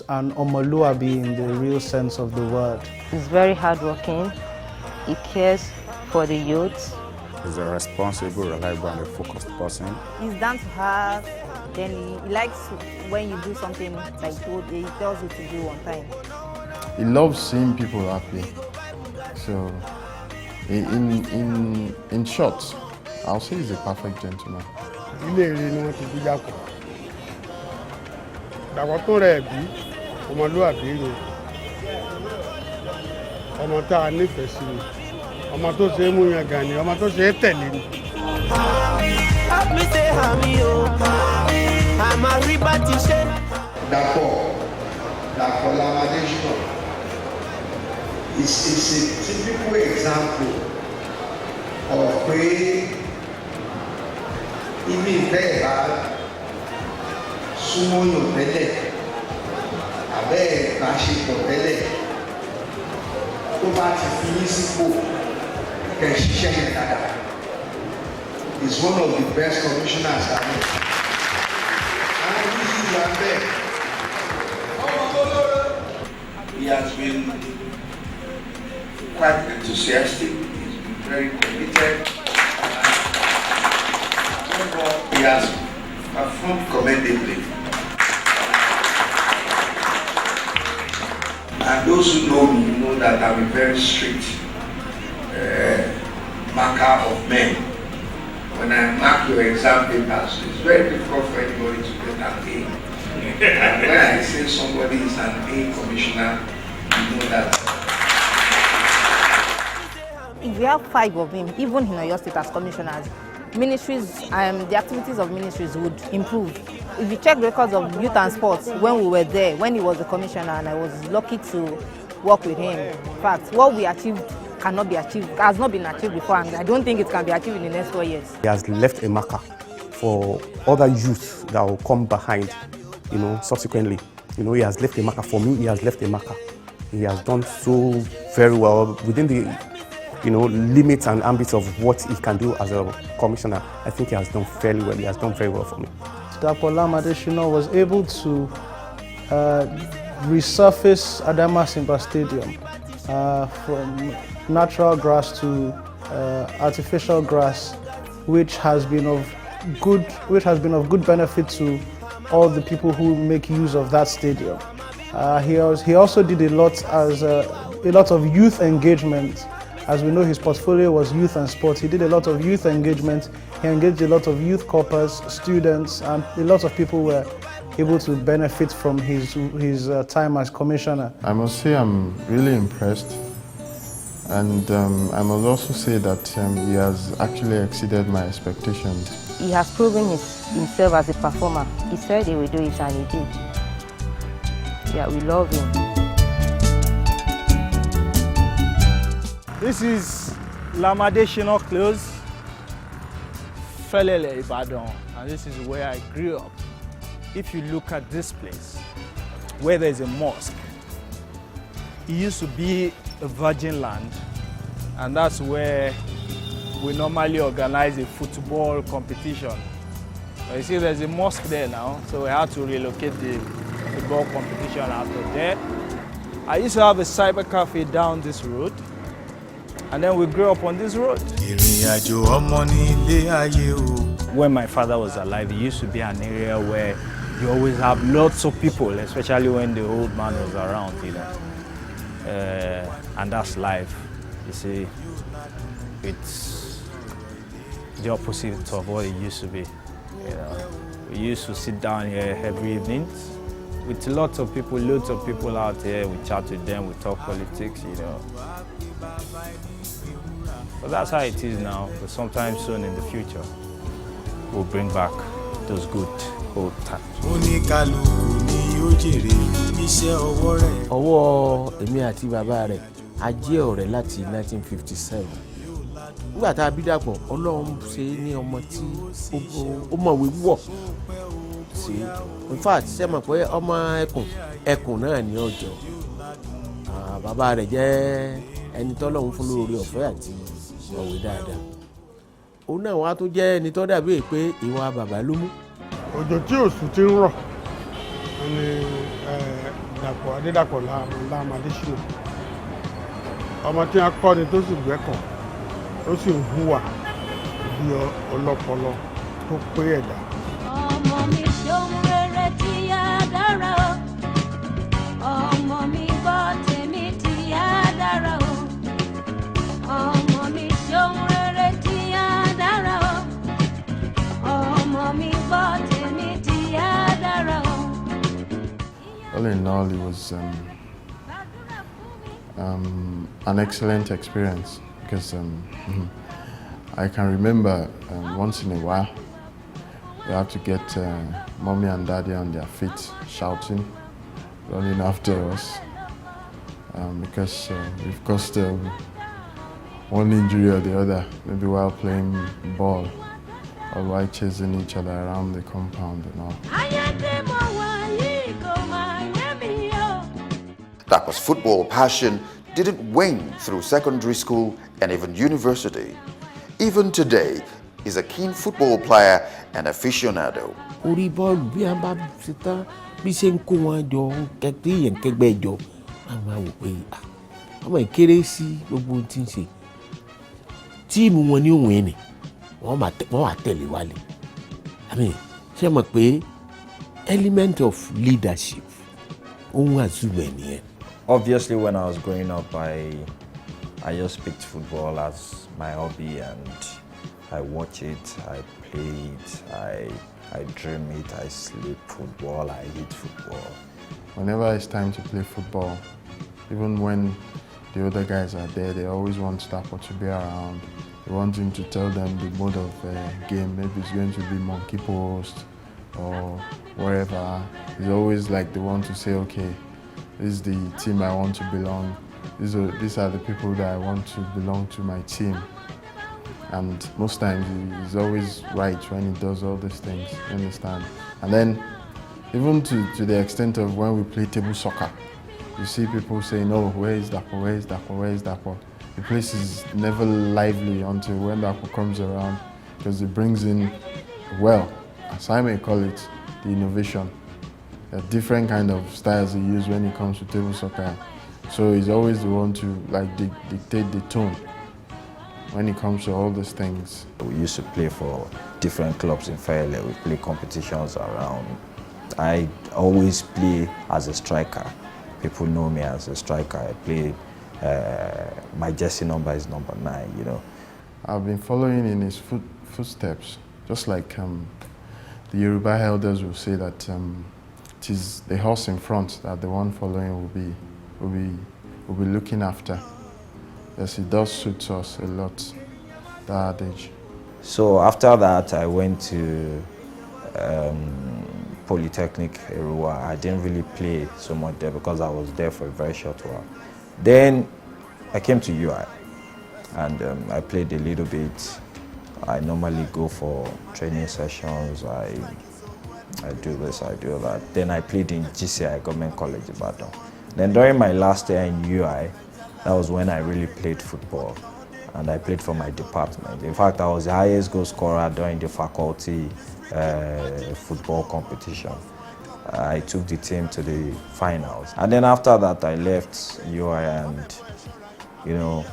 is an Omo Oloore in the real sense of the word. He's very hardworking. He cares for the youth. He's a responsible, reliable, and a focused person. He's down to earth. Then he likes when you do something like he tells you to do on time. He loves seeing people happy. So, in short, I'll say he's a perfect gentleman. Dapo Lam Adesina is a typical example of where even there sumo yo tẹ́lẹ̀ abe ka ṣe pọ̀ tẹ́lẹ̀ tó bá ti fi yín sípò kẹ́ ṣiṣẹ́ yẹn dáadáa. He's one of the best commissioners I know. And this is one there. He has been quite enthusiastic. He's been very committed. He has performed commendably. And those who know me know that I'm a very strict marker of men. When I mark your exam papers, it's very difficult for anybody to get an A. And when I say somebody is an A commissioner, you know that. If we have 5 of him, even in Oyo State as commissioners, ministries, the activities of ministries would improve. If you check records of youth and sports, when we were there, when he was the commissioner, and I was lucky to work with him. In fact, what we achieved cannot be achieved, has not been achieved before, and I don't think it can be achieved in the next 4 years. He has left a marker for other youth that will come behind, subsequently. He has left a marker for me, he has left a marker. He has done so very well within the, limits and ambits of what he can do as a commissioner. I think he has done fairly well, he has done very well for me. Dapo Lam Adesina was able to resurface Adamasingba Stadium from natural grass to artificial grass, which has been of good benefit to all the people who make use of that stadium. He also did a lot of youth engagement. As we know, his portfolio was youth and sports. He did a lot of youth engagement. He engaged a lot of youth corpers, students, and a lot of people were able to benefit from his time as commissioner. I must say I'm really impressed. And I must also say that he has actually exceeded my expectations. He has proven himself as a performer. He said he would do it and he did. Yeah, we love him. This is Lam Adesina Close, Felele, Ibadan, and this is where I grew up. If you look at this place, where there's a mosque, it used to be a virgin land, and that's where we normally organize a football competition. But you see, there's a mosque there now, so we had to relocate the football competition out of there. I used to have a cyber cafe down this road, and then we grew up on this road. When my father was alive, it used to be an area where you always have lots of people, especially when the old man was around, and that's life. You see, it's the opposite of what it used to be. We used to sit down here every evening with loads of people out here. We chat with them, we talk politics, But that's how it is now. But sometime soon in the future, we'll bring back those good old times. Ọwọ́ èmi àti bàbá rẹ̀ a jẹ́ ọ̀rẹ́ láti 1957. Nígbà tá a bí Dàpọ̀, Ọlọ́run ṣe ní ọmọ tí ó mọ̀wé wọ̀ sí. In fact, ṣé mọ̀ pé ọmọ ẹkùn náà ní ọjọ́. Bàbá rẹ̀ jẹ́ ẹni tọ́lọ́run fún lórí ọ̀fẹ́ àti ọ̀wé dáadáa. Òun náà wá tó jẹ́ ẹni tó dàbí pé ìwà bàbá ló mú. Òjò tí òṣù ti ń rọ̀ ni Dapo Lam Adesina. Ọmọ tí wọ́n kọ́ ni tó sì gbẹ́kọ̀, tó sì ń hùwà bí ọlọ́pọlọ tó pé ẹ̀dá. Ọmọ mi ṣeun rere tí á dára o. Ọmọ mi gbọ́ tèmi tí á dára o. Ọmọ mi ṣeun rere tí á dára o. Ọmọ mi gbọ́ tèmi tí á dára o. All in all, it was an excellent experience because I can remember once in a while we have to get mommy and daddy on their feet shouting, running after us because we've caused one injury or the other, maybe while playing ball or while chasing each other around the compound and all. Dapo's football passion didn't wane through secondary school and even university. Even today, he's a keen football player and aficionado. Orí bọ́ọ̀lù bí a bá ṣe tán bí ṣe ń kó wọn jọ kẹ́kẹ́ yẹn kẹ́gbẹ́ jọ àwọn àwò pé ọmọ ìkéré sí gbogbo ohun tí ń ṣe tíìmù wọn ní òun ẹni wọ́n wà tẹ̀lé wálé ṣé mọ̀ pé element of leadership ohun àzúbẹ̀ nìyẹn. Obviously, when I was growing up, I just picked football as my hobby, and I watch it, I play it, I dream it, I sleep football, I eat football. Whenever it's time to play football, even when the other guys are there, they always want Dapo to be around. They want him to tell them the mode of game. Maybe it's going to be monkey post or wherever. It's always like they want to say, okay, this is the team I want to belong. These are the people that I want to belong to my team. And most times he's always right when he does all these things, you understand? And then even to the extent of when we play table soccer, you see people saying, oh, where is Dapo, where is Dapo, where is Dapo? The place is never lively until when Dapo comes around because it brings in, well, as I may call it, the innovation. A different kind of styles he uses when it comes to table soccer. So he's always the one to dictate the tone when it comes to all these things. We used to play for different clubs in Fairley. We play competitions around. I always play as a striker. People know me as a striker. I play, my jersey number is number 9, you know. I've been following in his footsteps, just like the Yoruba elders will say that it is the horse in front that the one following will be looking after. Yes, it does suit us a lot, that age. So after that, I went to Polytechnic Erua. I didn't really play so much there because I was there for a very short while. Then I came to UI and I played a little bit. I normally go for training sessions. I do this, I do that. Then I played in GCI, Government College Ibadan. Then during my last year in UI, that was when I really played football. And I played for my department. In fact, I was the highest goal scorer during the faculty football competition. I took the team to the finals. And then after that, I left UI and, you know,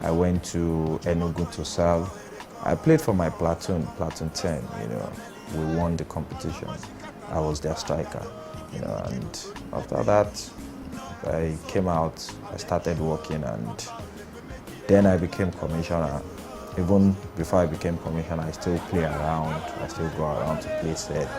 I went to Enugu to serve. I played for my platoon 10, you know. We won the competition. I was their striker, you know, and after that, I came out, I started working, and then I became commissioner. Even before I became commissioner, I still play around, I still go around to play set.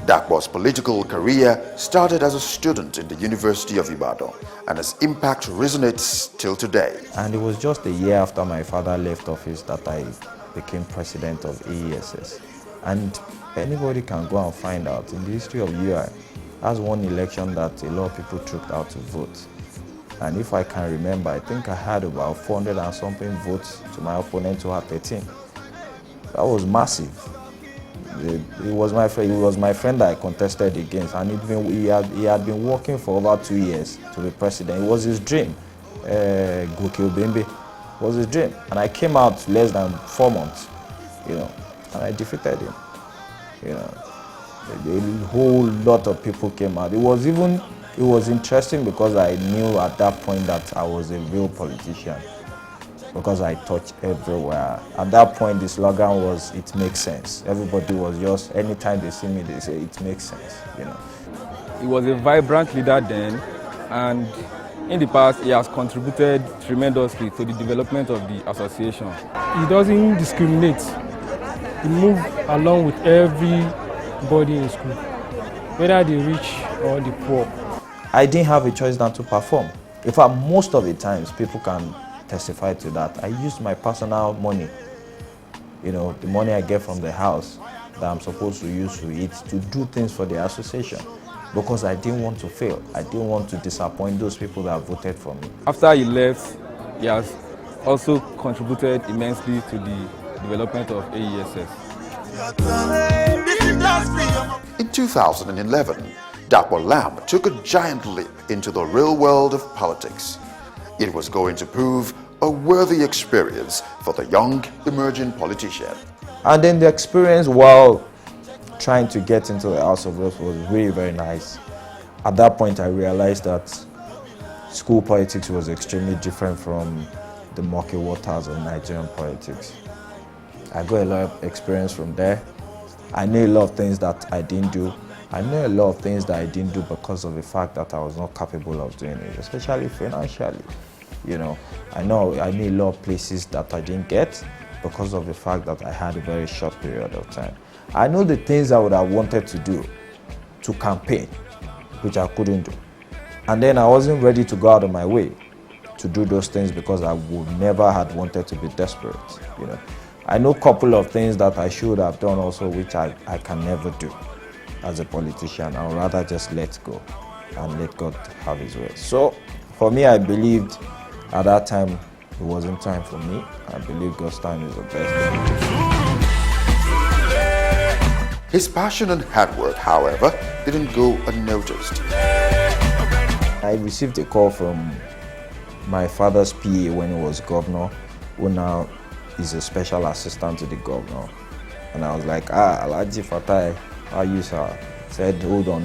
Dapo's political career started as a student in the University of Ibadan, and his impact resonates till today. And it was just a year after my father left office that I became president of AESS. And anybody can go and find out in the history of UI, that's one election that a lot of people trooped out to vote. And if I can remember, I think I had about 400 and something votes to my opponent who had 13. That was massive. He was my friend. He was my friend that I contested against, and he had been working for over 2 years to be president. It was his dream. Goke Obembe was his dream, and I came out less than 4 months, and I defeated him. A whole lot of people came out. It was interesting because I knew at that point that I was a real politician, because I touched everywhere. At that point, the slogan was, "It makes sense." Everybody was just, anytime they see me, they say, "It makes sense," He was a vibrant leader then, and in the past, he has contributed tremendously to the development of the association. He doesn't discriminate. He moves along with everybody in school, whether the rich or the poor. I didn't have a choice than to perform. In fact, most of the times, people can testify to that. I used my personal money, the money I get from the house that I'm supposed to use to eat, to do things for the association, because I didn't want to fail. I didn't want to disappoint those people that voted for me. After he left, he has also contributed immensely to the development of AESS. In 2011, Dapo Lam took a giant leap into the real world of politics. It was going to prove a worthy experience for the young, emerging politician. And then the experience while trying to get into the House of Reps was really very nice. At that point, I realized that school politics was extremely different from the murky waters of Nigerian politics. I got a lot of experience from there. I knew a lot of things that I didn't do. I know a lot of things that I didn't do because of the fact that I was not capable of doing it, especially financially. I knew a lot of places that I didn't get because of the fact that I had a very short period of time. I know the things I would have wanted to do to campaign, which I couldn't do. And then I wasn't ready to go out of my way to do those things because I would never had wanted to be desperate. I know a couple of things that I should have done also, which I can never do as a politician. I would rather just let go and let God have his way. So for me, I believed at that time it wasn't time for me. I believe God's time is the best. His passion and hard work, however, didn't go unnoticed. I received a call from my father's PA when he was governor, who now is a special assistant to the governor. And I was like, Alhaji Fatai, how are you, sir? Said, hold on,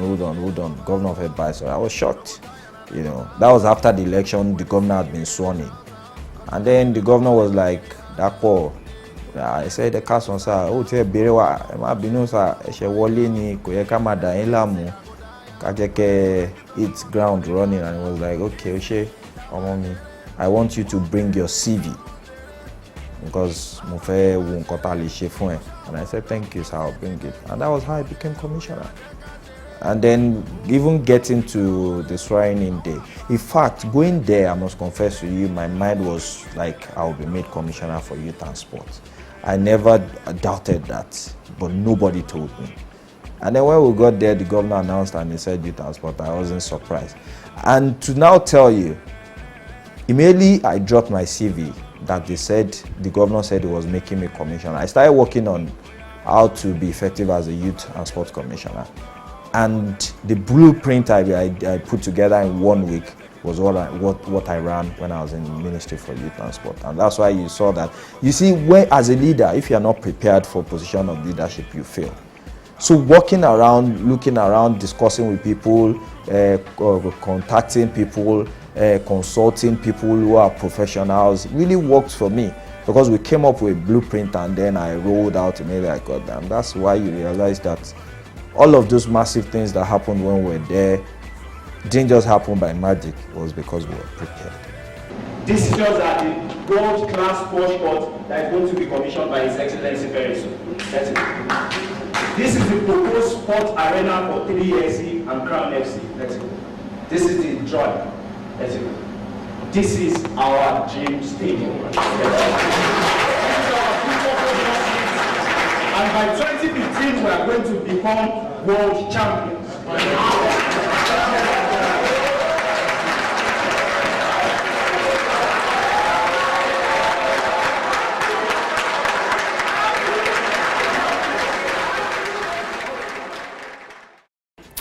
governor of advice. I was shocked. That was after the election, the governor had been sworn in. And then the governor was like, Dapo, I said, the council, sir, berewa, sir, wole ni koyeka mada ilamu, kajeke hit ground running. And he was like, okay, Omo, I want you to bring your CV because mo fe wo nkan ta le ṣe fún ẹ. And I said, thank you, sir, I'll bring it. And that was how I became commissioner. And then even getting to the swearing-in day. In fact, going there, I must confess to you, my mind was like, I will be made commissioner for youth and sports. I never doubted that, but nobody told me. And then when we got there, the governor announced and he said youth and sport. I wasn't surprised. And to now tell you, immediately I dropped my CV that the governor said he was making me commissioner. I started working on how to be effective as a youth and sports commissioner. And the blueprint I put together in 1 week was what I ran when I was in the Ministry for Youth and Sport. And that's why you saw that. You see, as a leader, if you're not prepared for a position of leadership, you fail. So walking around, looking around, discussing with people, contacting people, consulting people who are professionals really worked for me, because we came up with a blueprint and then I rolled out immediately. I got them. That's why you realize that all of those massive things that happened when we were there didn't just happen by magic. It was because we were prepared. This is just the world-class sports court that is going to be commissioned by His Excellency very soon. That's it. This is the proposed sport arena for 3SC and Crown FC. That's it. This is the drawing. That's it. This is our dream stadium. And by 2015, we are going to become world champions.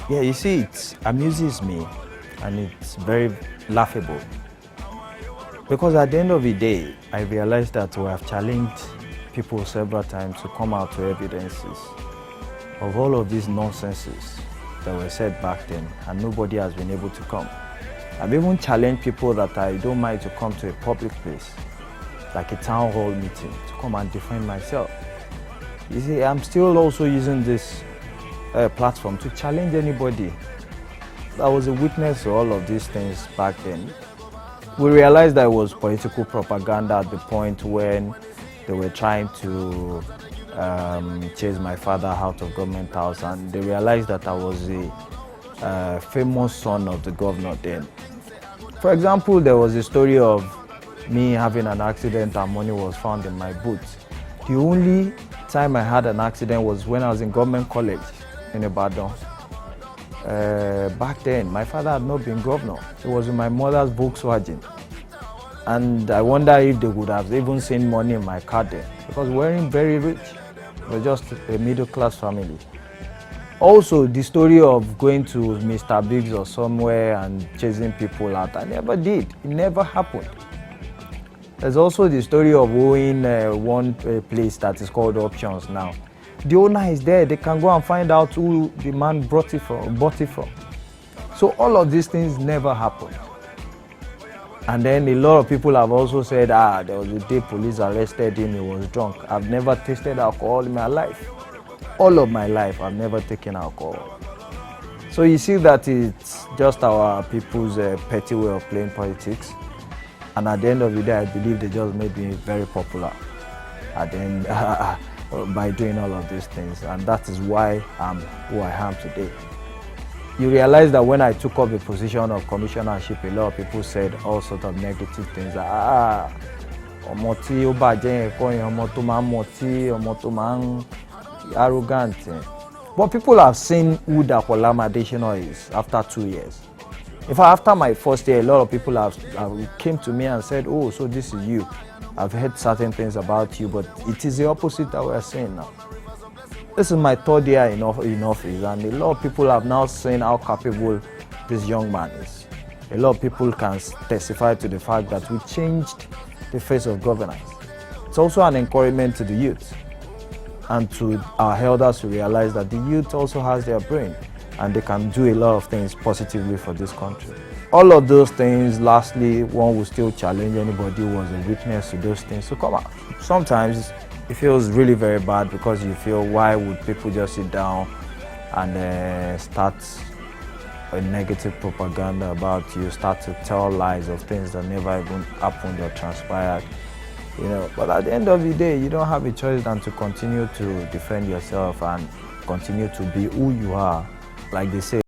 Yeah, you see, it amuses me and it's very laughable. Because at the end of the day, I realized that we have challenged people several times to come out to evidences of all of these nonsenses that were said back then, and nobody has been able to come. I've even challenged people that I don't mind to come to a public place, like a town hall meeting, to come and defend myself. You see, I'm still also using this platform to challenge anybody that was a witness to all of these things back then. We realized that it was political propaganda at the point when they were trying to chase my father out of government house, and they realized that I was a famous son of the governor then. For example, there was a story of me having an accident and money was found in my boot. The only time I had an accident was when I was in government college in Ibadan. Back then, my father had not been governor. It was in my mother's Volkswagen. And I wonder if they would have even seen money in my car then, because we weren't very rich. We were just a middle-class family. Also, the story of going to Mr. Biggs or somewhere and chasing people out, I never did. It never happened. There's also the story of owning one place that is called Options now. The owner is there. They can go and find out who the man bought it from. So all of these things never happened. And then a lot of people have also said, there was a day police arrested him, he was drunk. I've never tasted alcohol in my life. All of my life, I've never taken alcohol. So you see that it's just our people's petty way of playing politics. And at the end of the day, I believe they just made me very popular at the end, by doing all of these things. And that is why I'm who I am today. You realize that when I took up the position of commissionership, a lot of people said all sorts of negative things. Ọmọ tí ó bàjẹ́ ẹ̀kọ́ yẹn, ọmọ tó máa ń mọtí, ọmọ tó máa ń arrogant. But people have seen who Dapo Lam Adesina is after 2 years. In fact, after my first year, a lot of people have came to me and said, oh, so this is you. I've heard certain things about you, but it is the opposite that we're seeing now. This is my third year in office, and a lot of people have now seen how capable this young man is. A lot of people can testify to the fact that we changed the face of governance. It's also an encouragement to the youth and to our elders to realize that the youth also has their brain and they can do a lot of things positively for this country. All of those things, lastly, one will still challenge anybody who was a witness to those things to come out. Sometimes it feels really very bad because you feel, why would people just sit down and start a negative propaganda about you, start to tell lies of things that never even happened or transpired. But at the end of the day, you don't have a choice than to continue to defend yourself and continue to be who you are, like they say.